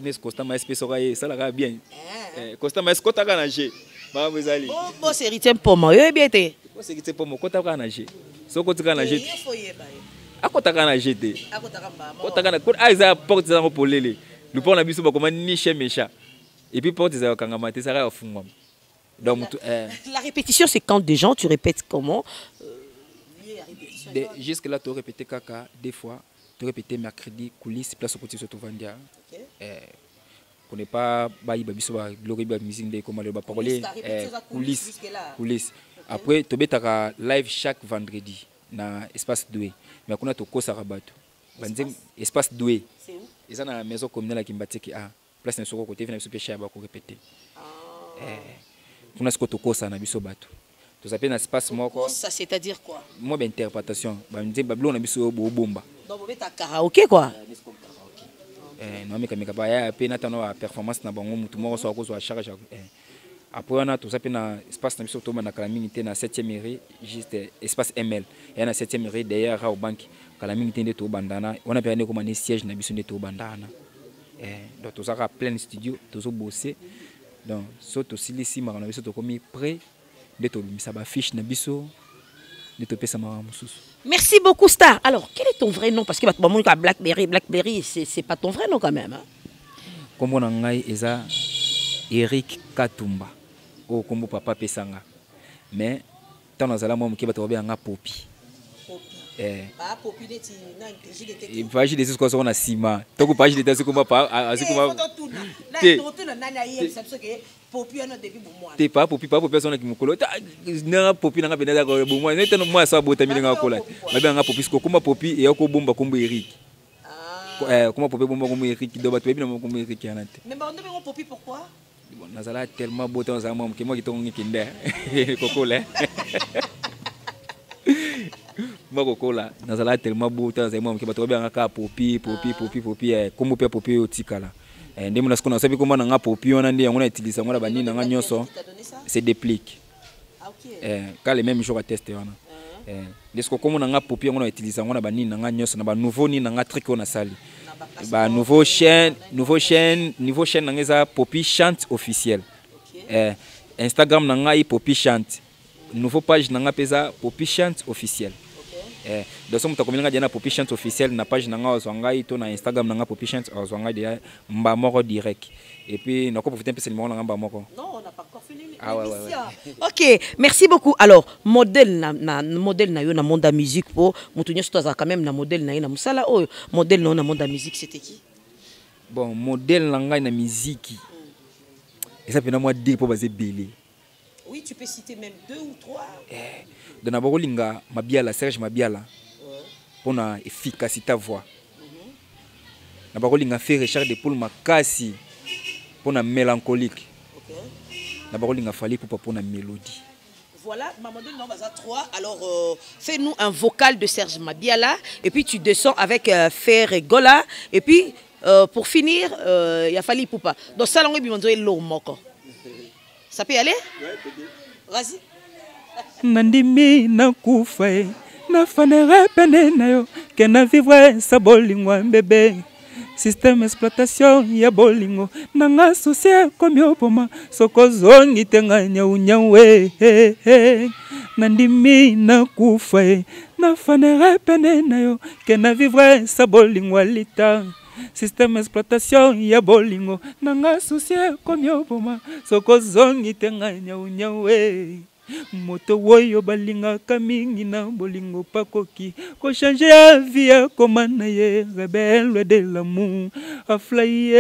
Nes Constant Maestro so ga ça la ga bien Constant Maestro kota kana je ba mozali bon c'est héritier pour moi yo bien te bon c'est héritier pour moi kota kana je so kota kana je akotaka na jeté akotaka na aiza porte za ngopolele le pont na biso ba comme niche mécha et puis porte za kangama te ça va fungwa donc la répétition c'est quand des gens tu répètes comment jusque là tu répéter kaka des fois tu répéter mercredi coulisses place au petit surtout vendia pour ne pas bailler biso ba glory ba musique de comment le ba parler coulisses après tu betaka live chaque vendredi na espace doué mais kuna to kosa rabato banzem espace doué c'est où ils na maison communale qui mbatiki a place na soko côté vient se pêcher ba ko répéter kuna siko to kosa na biso bato to s'appelle na espace moko ça c'est-à-dire quoi moi interprétation banzem bablo na biso bo bomba donc beta karaoké quoi non mais kameka ba ya pe na tano performance na bango mutu moko so akozo a charge après on a tout ça na espace na biso to na calamité na 7e mairie juste espace ML et na 7e mairie derrière au banque calamité de to bandana on a perdu comme un siège na biso de to bandana donc tout ça a plein studio tout ça bosser donc surtout si ici ma na biso to comme prêt de to ça ba fiche na biso de to pesa ma mususu. Merci beaucoup Star. Alors quel est ton vrai nom parce que Blackberry c'est pas ton vrai nom quand même hein? Comme on a ngai eza Eric Katumba o kombo papa pesanga mais tant nazala moi mkiba to nga Popi ba Popi de ti na ngiji de page de ce qu'on a sima to ko page de ce qu'on pas asikuma na nani ayi sabso ke Popi ana depuis bon mois te pas Popi personne qui mukolo na Popi na ngabenda ko bon mois nete no mois sa bota mi nga kola ba nga Popi ko kuma Popi e ko bomba kombo Eric comment Popi bomba kombo Eric do ba to bi na kombo Eric yanate mais ba on devait Popi pourquoi bon nazala tellement beau dans un moment que moi qui tongi kinde kokola moi kokola nazala tellement beau dans un moment que bato bien ka Popi comme pe Popi otikala ndimo na sikona sabi kuma na Popi on ndi yango na utiliser ngona bani na nyonso c'est déplique quand les mêmes jours à tester wana desko comme na Popi on a utiliser ngona bani na nyonso na ba nouveau ni na trick on a sali bah nouveau chaîne nangeza Popi chante officiel Instagram nanga Popi chante nouveau page nanga pesa Popi chante officiel donc ça mutakominga dia na Popi chante officiel na page nanga ozwanga ito na Instagram nanga Popi chante ozwanga dia mba moko direct et puis nako profiter un peu seulement nanga mba moko non on n'a pas encore fini ouais. OK merci beaucoup alors modèle na yo na monde de musique pour mutunyo stoza quand même na modèle na ina musala oh modèle na monde de musique c'était qui bon modèle nanga na musique et ça fait na moi dire pour baser belé oui tu peux citer même 2 ou 3 de na bolinga Mabiala Serge Mabiala pour na efficacité voix na bolinga faire Richard de Paul Makasi pour na mélancolique na bolinga Fali pour na mélodie. Voilà, maman de non baza 3. Alors fais-nous un vocal de Serge Mabiala et puis tu descends avec Ferregola et puis pour finir il y a Fali Poupa. Donc ça longue bimonzo lo moko. Ça peut y aller? Vas-y. Nandimi na kufa na fanere pene na yo ke na vivre sa bolingwa bébé système exploitation ya bolingo nanga souci comme opoma soko zongi tenga nyauwe nandimi na kufa na fanere pene na yo ke na vivre sa bolingwa lita système exploitation ya bolingo nanga souci comme opoma soko zongi tenga nyauwe moto woyo balinga kamingi na bolingo pakoki ko changer la vie comme na ye rebelle de l'amour a fly,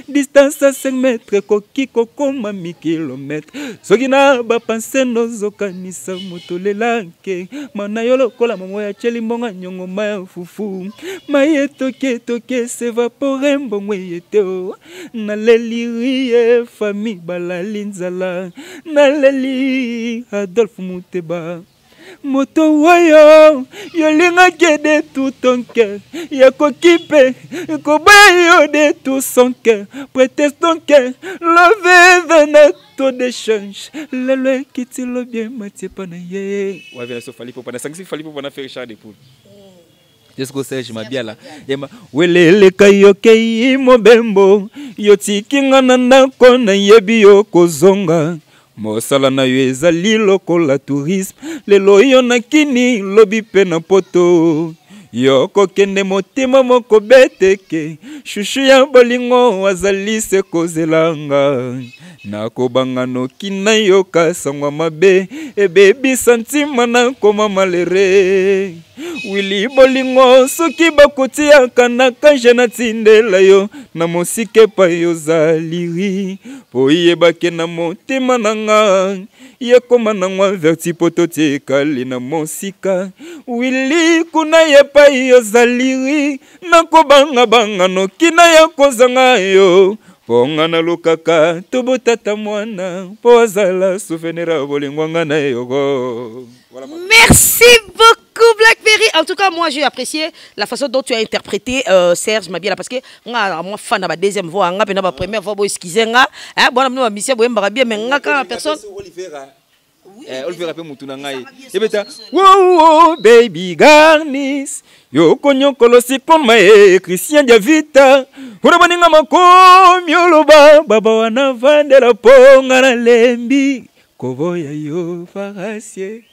distance à 5 mètres, koki koko mami kilomètre. Sogina ba pense nozoka nisa motolelanke. Mana yolo kola mamo ya cheli mbonga nyongo ma fufu. Maye toke s'évapore mbongo yeteo. Naleli famille balali nzala. Naleli Adolphe Mouteba. Moto wayo yolinga de tout ton cœur. Yako kipe kobayo de tout son cœur. Prêtez ton cœur. Love venato d'échange. Lele kitilo bien matie panaye. Ouais, bien sûr, fallait pour pas. Ça fallait pour pas faire Richard des poules. Qu'est-ce que c'est, je m'habille là. Yema welele kayoke mobembo. Yoti kingana na kona yebi yokozonga. Mosala na yo ezali lokola tourisme. Lelo yo na kini lobi pe na poto. Yo kokende motema moko beteke. Shushu ya bolingo azali se kozelanga. Nakobanga no kina yo kasangwa mabe. Ebebi santima na koma malere. Wili bolingo soki bakoti ya kanaka jena tindela yo. Na mosike pa yo zaliri. Po yebake na motema na nga. Yekoma na ngwa verti poto tekali na mosika. Wili kuna yepa yo zaliri. Nakobanga banga no kina ya kozanga yo. Ponga na lukaka tobo tata mwana. Po azala souvenir bolingwanga na yo. Merci beaucoup Blackberry. En tout cas, moi j'ai apprécié la façon dont tu as interprété Serge Mabila parce que moi fan de la deuxième voix, nga pena ba première voix bo excuser nga. Hein, bon na mission bo mbara bien mais nga quand personne Olivier pe mutuna ngai. Ebeta wow baby garnis. Yo konyo kolosi kon mae Christian Diavita. Ora baninga makomi oloba baba wana vandela ponga na lembi. Kovoya yo farasie.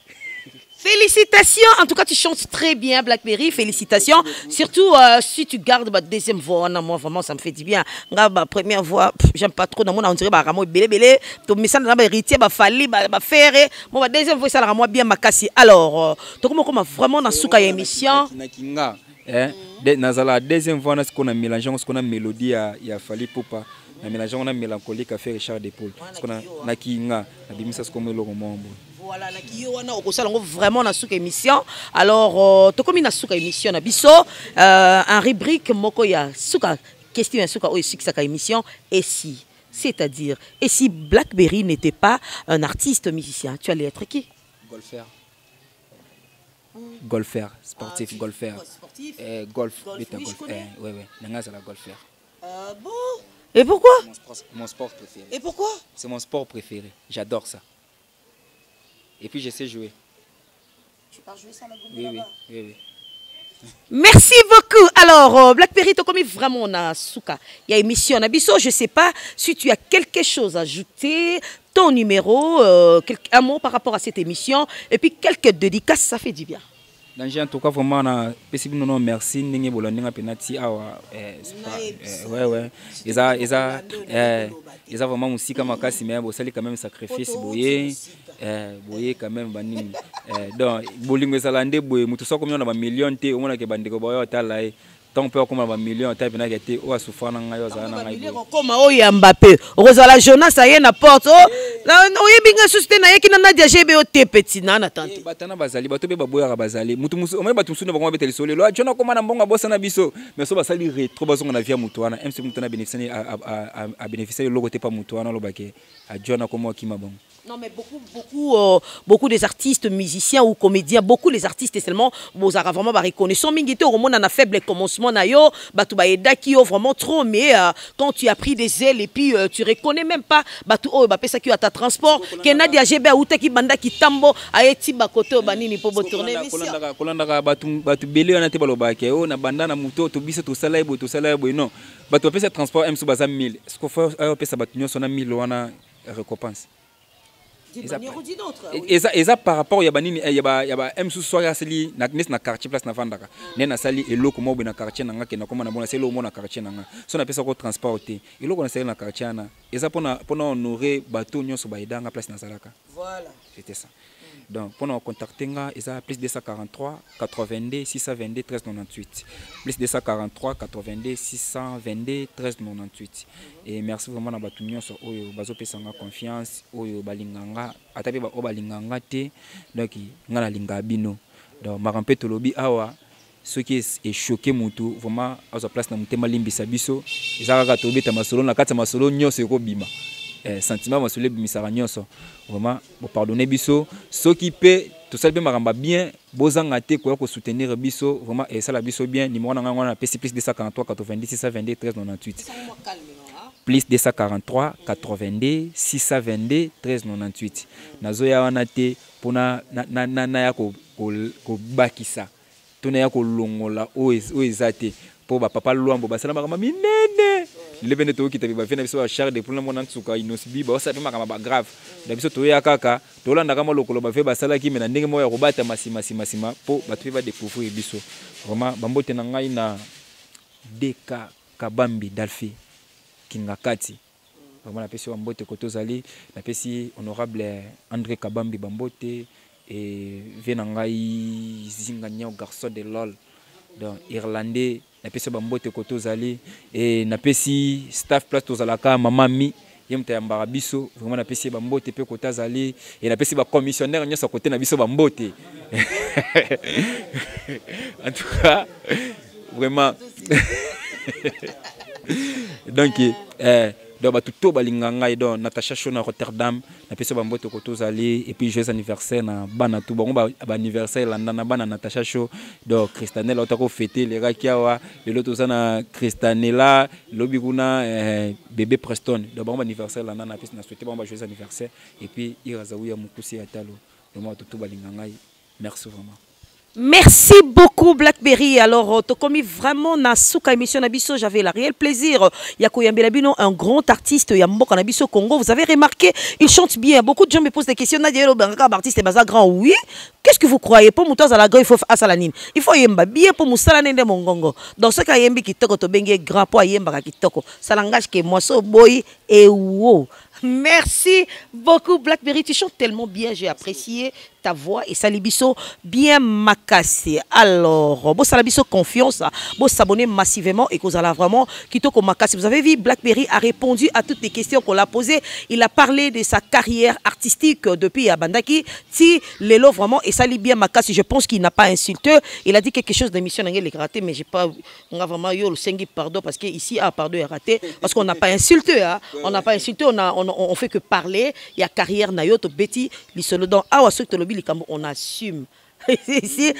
Félicitations, en tout cas tu chantes très bien Blackberry, félicitations. Surtout si tu gardes ma deuxième voix, non, moi vraiment ça me fait du bien. Ma première voix, j'aime pas trop, on dirait bah ramo belé, ton message na ba héritier ba fali ba faire. Moi ma deuxième voix ça la moi bien ma cassi. Alors, tu comment vraiment dans souka émission. Nazala deuxième voix ce qu'on a mélangé ce qu'on a mélodie ya fali popa. Na mélange on a mélancolique à faire Richard d'épaule. Ce qu'on a na kinga, na bimisa ce qu'on met le roman. Voilà, na kiyo wana okosala ngo vraiment na souka émission. Alors, to komi na souka émission na biso en rubrique moko ya souka question ya souka o souka émission et si, c'est-à-dire et si Blackberry n'était pas un artiste musicien, tu allais être qui? Golfeur. Golfeur, sportif, golfeur. Sportif. Golf, oui, ouais, nanga c'est la golfeur. Bon. Et pourquoi? Mon sport préféré. Et pourquoi? C'est mon sport préféré. J'adore ça. Et puis je sais jouer. Tu pars jouer ça à la gomme? Oui. Merci beaucoup. Alors, Blackberry, tu as commis vraiment na souka. Il y a émission na biso. Je ne sais pas si tu as quelque chose à ajouter, ton numéro, un mot par rapport à cette émission, et puis quelques dédicaces, ça fait du bien. En tout cas, vraiment, non, merci. Ninge bolonga penati awa. Ouais. Ils ont vraiment aussi comme makasi mais bo sali quand même sacrifice boye. Boye quand même banini. Donc bolingo salande boye mutu so combien on a ba million te o mona ke bandeko boye otala e. Tant peu comme ba million ta bina ke te o asufana ngayo za na ngai. Comme o ya Mbappé. Rosala Jonas aye na porte. O yebinga société na yeki na Nadia GB o te petit na na tante. Batana bazali bato be baboya bazali. Mutu musu o me batu musu na bango beteli solo. Lo jona koma na mbonga bossa na biso. Mais so basali retro bazonga na via mutu wana. MC mutu na bénéficier à bénéficier le logo te pas mutu wana lo bake. A jona komo kima bon. Non mais beaucoup des artistes musiciens ou comédiens, beaucoup les artistes seulement vous avez vraiment reconnaissance mingité au moment on a faible commencement na yo batu ba edaki yo vraiment trop mais quand tu as pris des ailes et puis tu reconnais même pas batu oh ba pesa ki ata transport que Nadia GB outa ki banda ki tambo aeti ba kote banini po tourner kolanda batu belé on a te baloba ke o na banda na muto to biso to sala ebo non batu pesa transport M sous baza 1000 ce qu'on fait pesa batu nyo sona 1000 wana récompense. Et ça par rapport ya banini ya ba M sous soirée asali na quartier place na vandaka na sali eloko mo na quartier na ngake na koma na bona selo mo na quartier na nga so na pesa ko transporter eloko na sali na quartier na eza pona honorer bateau nyonso ba idanga place na salaka. Voilà, c'était ça. Donc, pour nous contacter, ils ont plus 243 82 622 13 98. Plus 243 82 622 13 98. Et merci vraiment à Batumio sur Oyo Bazo Pesanga confiance, Oyo Balinganga, Atape Ba Obalinganga Te, donc Ngala Lingabino. Donc, Marampe Tolobi Awa, ce qui est choqué, Moutou, vraiment, à sa place, dans Moutema Limbi Sabiso, ils ont Tobi Tamasolo, la carte Masolo, Nyo Seko Bima. Sentiment Masolo Bimisara Nyoso. Vraiment, vous pardonnez Biso. Ce qui peut, tout ça, bien, Bozangate, quoi, pour soutenir Biso, vraiment, et ça, la Biso bien, numéro on a plus 243 90 622 13 98. Plus 243 82 622 13 98. Nazoya wanate, pona na ya ko bakisa. Tuna ya ko longola o ezate. Pour papa Luambo, basala makama minene. Le beneto qui t'avait fait na charge de pour le monde nsuka inosbi ba ça fait makama grave. Da biso to ya kaka, to landa kama lokolo ba fait basala ki mena ndenge mo ya robata masima po ba tu va découvrir biso. Vraiment bambote na ngai na Deka Kabambi Dalfi Kingakati. Vraiment la pesi bambote koto zali, la pesi honorable André Kabambi bambote et venangai zinga nyao garçon de lol. Donc irlandais na pesi bambote koto zali et na pesi staff place tozalaka mama mi yemta ya mbarabiso vraiment na pesi bambote pe kota zali et na pesi ba commissionnaire nyoso côté na biso bambote. En tout cas vraiment donc tout balinganga donc Natacha Cho na Rotterdam na pesi bambote koto zali et puis joyeux anniversaire na bana tout bon ba anniversaire landa na bana Natacha Cho donc Christanella otako fêter les rakiawa le loto sana Christanella lobi kuna bébé Preston donc bon anniversaire landa na pesi na souhaiter bon joyeux anniversaire et puis irazaouya mukusi atalo donc tout balinganga merci vraiment. Merci beaucoup Blackberry. Alors, tu commis vraiment na souka émission Nabiso, j'avais la réel plaisir. Yako Yambelabino, un grand artiste Yamboka Nabiso Congo. Vous avez remarqué, il chante bien. Beaucoup de gens me posent des questions. Nadia Lobenga, artiste Baza grand, oui. Qu'est-ce que vous croyez? Pour Moutaz à la gueule, il faut Asalanine. Il faut Yemba bien pour Moussalanine de Mongongo. Dans ce cas, Yembi qui toko to bengue grand pour Yemba qui toko. Ça langage que moi, so boy et wow. Merci beaucoup Blackberry, tu chantes tellement bien, j'ai apprécié ta voix et Salibiso bien macassé. Alors, bon Salibiso confiance, bon s'abonner massivement et qu'on a vraiment quitto comme macassé. Vous avez vu, Blackberry a répondu à toutes les questions qu'on l'a posées. Il a parlé de sa carrière artistique depuis Abandaki. Si Lelo vraiment et Sali bien macassé, je pense qu'il n'a pas insulté. Il a dit quelque chose d'émission il est raté, mais j'ai pas, on a vraiment eu le sengi pardon parce que ici pardon est raté parce qu'on n'a pas insulté, hein. On n'a pas insulté, on fait que parler. Il y a carrière nayoto Betty l'isolodan on assume. Ici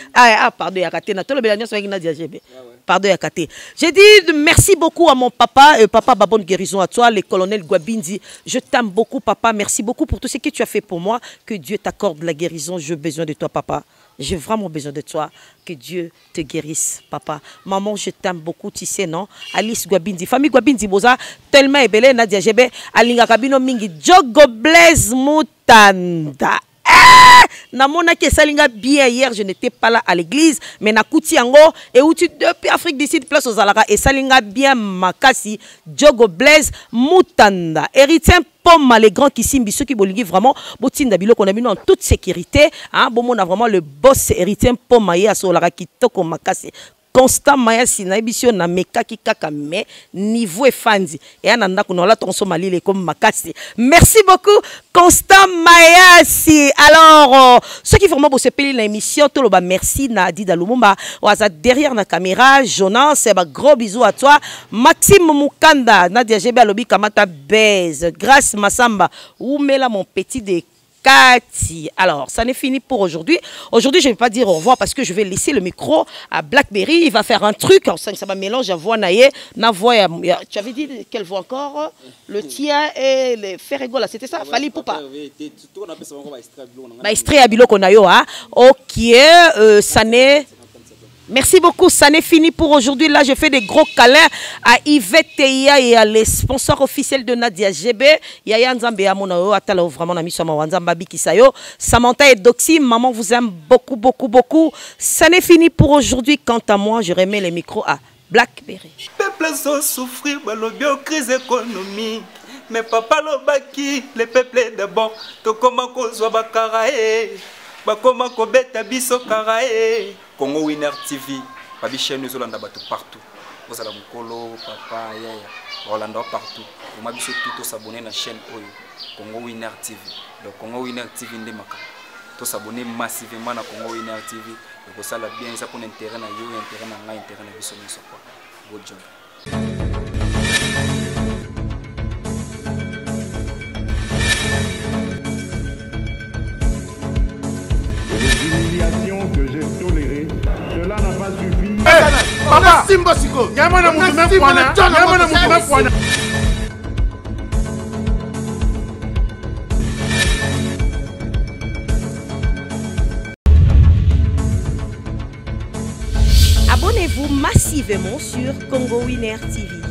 pardon yakate na tolo belanyo soki na diagebe. Pardon yakate. J'ai dit merci beaucoup à mon papa papa babonne guérison à toi le colonel Gwabindi. Je t'aime beaucoup papa, merci beaucoup pour tout ce que tu as fait pour moi. Que Dieu t'accorde la guérison, j'ai besoin de toi papa. J'ai vraiment besoin de toi. Que Dieu te guérisse, papa. Maman, je t'aime beaucoup, tu sais, non? Alice Gwabindi. Famille Gwabindi, boza, tellement ébélé, Nadia Jebe, Alinga Kabino Mingi, Jogo Blaise Moutanda. Namona ke salinga bien hier, je n'étais pas là à l'église, mais na kuti ango et où tu depuis Afrique du Sud place aux Alara et salinga bien makasi Jogo Blaise Moutanda. Héritier Pomme les grands qui simbi ceux qui bolingi vraiment botinda bilo qu'on a mis en toute sécurité, hein, bon on a vraiment le boss héritier Pomme ya so Alara qui toko makasi. Constant Maya Sinaibisio na mekaki kaka me niveau fandi et ananda kunola ton somali comme makasi. Merci beaucoup Constant Maya si. Alors ceux qui vraiment bossé peli l'émission tout le bas merci na Dida Lumumba waza derrière la caméra Jonas c'est un gros bisou à toi Maxime Mukanda Nadia Jebe alobi kamata baise grâce Massamba ou mela mon petit de Cathy. Alors, ça n'est fini pour aujourd'hui. Aujourd'hui, je ne vais pas dire au revoir parce que je vais laisser le micro à Blackberry. Il va faire un truc. Alors, ça va mélanger à voix naïe. Tu avais dit quelle voix encore? Le tien et le Ferrego, là, c'était ça? Fali Poupa. Extrait à Bilo Konayo. Ok, ça n'est. Merci beaucoup, ça n'est fini pour aujourd'hui. Là, je fais des gros câlins à Yvette Teia et à les sponsors officiels de Nadia GB. Yaya Nzambe Amonao, Atalo, vraiment, Nami Sama Wanzamba Bikisayo. Samantha et Doxy, maman vous aime beaucoup, beaucoup, beaucoup. Ça n'est fini pour aujourd'hui. Quant à moi, je remets les micros à Blackberry. Peuple sont souffrir, balobio crise économique. Mais papa lobaki, les peuples d'abord, to comment qu'on soit bakarae. bakoma kobeta biso karae Congo Winner TV babi chaîne ezolanda bato partout ozala mukolo papa yaya rolanda partout oma biso tout s'abonner na chaîne oyo Congo Winner TV donc Congo Winner TV ndemaka to s'abonner massivement na Congo Winner TV et ça la bien ça pour intérêt na yo intérêt na nga intérêt na biso nyonso quoi good job. Les humiliations que j'ai tolérées, cela n'a pas suffi. Papa Simba Siko, yamana mutume kwana, yamana mutume kwana. Abonnez-vous massivement sur Congo Winner TV.